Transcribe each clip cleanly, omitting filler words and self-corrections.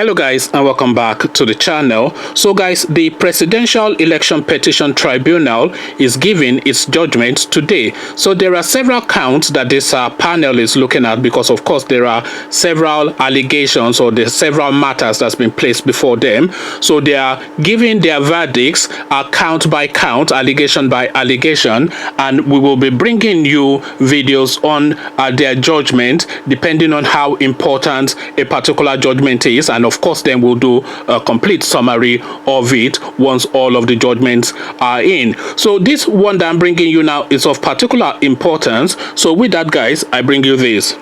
Hello guys, and welcome back to the channel. So guys, the Presidential Election Petition Tribunal is giving its judgment today. So there are several counts that this panel is looking at, because of course there are several allegations or there are several matters that's been placed before them. So they are giving their verdicts count by count, allegation by allegation, and we will be bringing you videos on their judgment depending on how important a particular judgment is. And of course then we'll do a complete summary of it once all of the judgments are in. So this one that I'm bringing you now is of particular importance. So with that guys, I bring you this.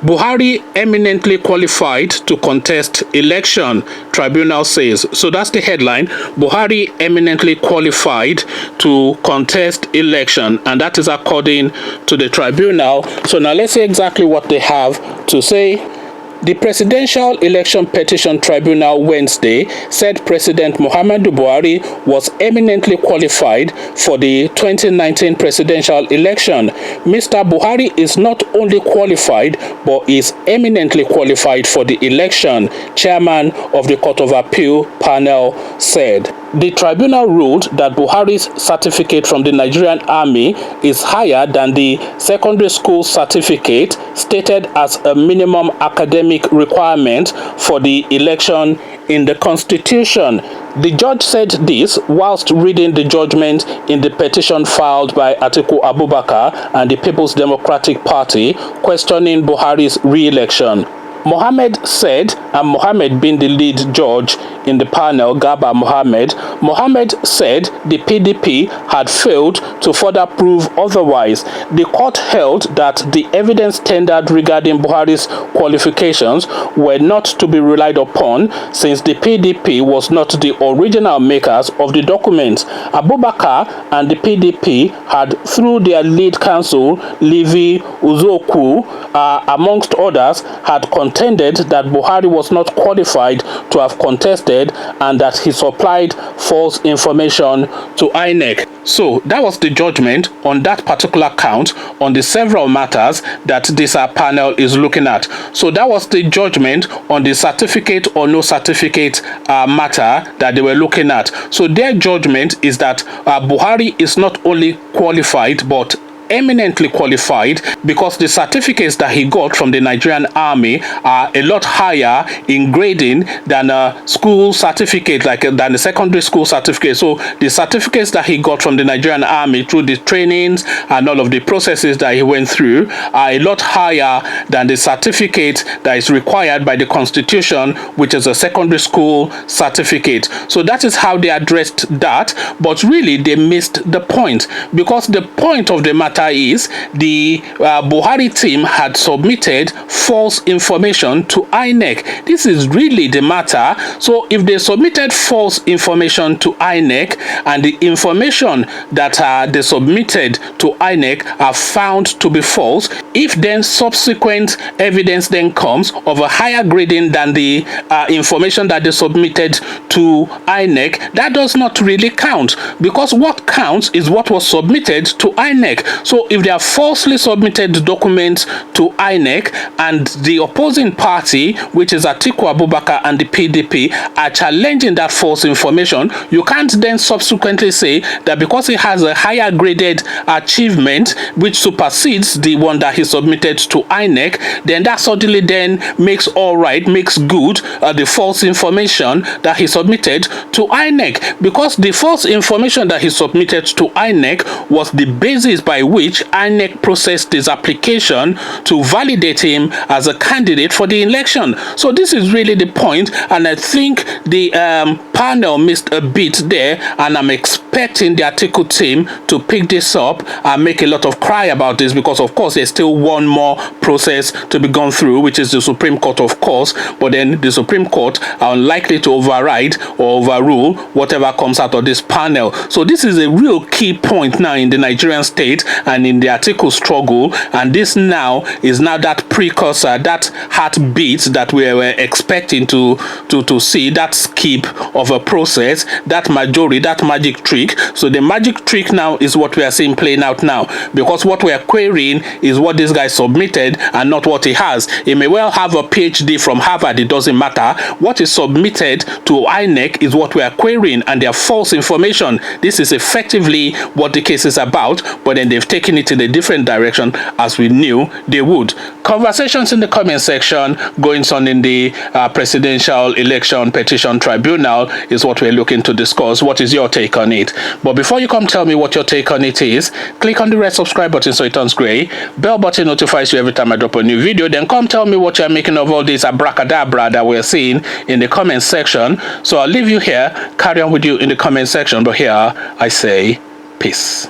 Buhari eminently qualified to contest election, tribunal says. So that's the headline. Buhari eminently qualified to contest election, and that is according to the tribunal. So now let's see exactly what they have to say. The Presidential Election Petition Tribunal Wednesday said President Muhammadu Buhari was eminently qualified for the 2019 presidential election. Mr. Buhari is not only qualified, but is eminently qualified for the election, Chairman of the Court of Appeal panel said. The tribunal ruled that Buhari's certificate from the Nigerian Army is higher than the secondary school certificate stated as a minimum academic requirement for the election in the Constitution. The judge said this whilst reading the judgment in the petition filed by Atiku Abubakar and the People's Democratic Party questioning Buhari's re-election. Mohammed said, and Mohammed being the lead judge in the panel, Garba Mohammed said the PDP had failed to further prove otherwise. The court held that the evidence tendered regarding Buhari's qualifications were not to be relied upon, since the PDP was not the original makers of the documents. Abubakar and the PDP had, through their lead counsel, Levi Uzoku, amongst others, had contended that Buhari was not qualified to have contested and that he supplied false information to INEC. So that was the judgment on that particular count on the several matters that this panel is looking at. So that was the judgment on the certificate or no certificate matter that they were looking at. So their judgment is that Buhari is not only qualified but eminently qualified, because the certificates that he got from the Nigerian Army are a lot higher in grading than a school certificate, than a secondary school certificate. So the certificates that he got from the Nigerian Army through the trainings and all of the processes that he went through are a lot higher than the certificate that is required by the Constitution, which is a secondary school certificate. So that is how they addressed that, but really they missed the point, because the point of the matter is the Buhari team had submitted false information to INEC. This is really the matter. So if they submitted false information to INEC and the information that they submitted to INEC are found to be false, if then subsequent evidence then comes of a higher grading than the information that they submitted to INEC, that does not really count, because what counts is what was submitted to INEC. So if they have falsely submitted documents to INEC and the opposing party, which is Atiku Abubakar and the PDP, are challenging that false information, you can't then subsequently say that because he has a higher graded achievement which supersedes the one that he submitted to INEC, then that suddenly then makes good the false information that he submitted to INEC, because the false information that he submitted to INEC was the basis by which INEC processed his application to validate him as a candidate for the election. So this is really the point, and I think the panel missed a bit there, and I'm expecting the Atiku team to pick this up and make a lot of cry about this, because of course there's still one more process to be gone through, which is the Supreme Court, of course, but then the Supreme Court are unlikely to override or overrule whatever comes out of this panel. So this is a real key point now in the Nigerian state, and in the article struggle, and this now is now that precursor, that heartbeat that we were expecting to see, that skip of a process, that majority, that magic trick. So the magic trick now is what we are seeing playing out now, because what we are querying is what this guy submitted and not what he has. He may well have a PhD from Harvard, it doesn't matter. What is submitted to INEC is what we are querying, and they are false information. This is effectively what the case is about, but then they've taken it in a different direction, as we knew they would. Conversations in the comment section going on in the Presidential Election Petition Tribunal is what we're looking to discuss. What is your take on it? But before you come tell me what your take on it is, click on the red subscribe button so it turns gray. Bell button notifies you every time I drop a new video. Then come tell me what you're making of all this abracadabra that we're seeing in the comment section. So I'll leave you here, carry on with you in the comment section, but here I say peace.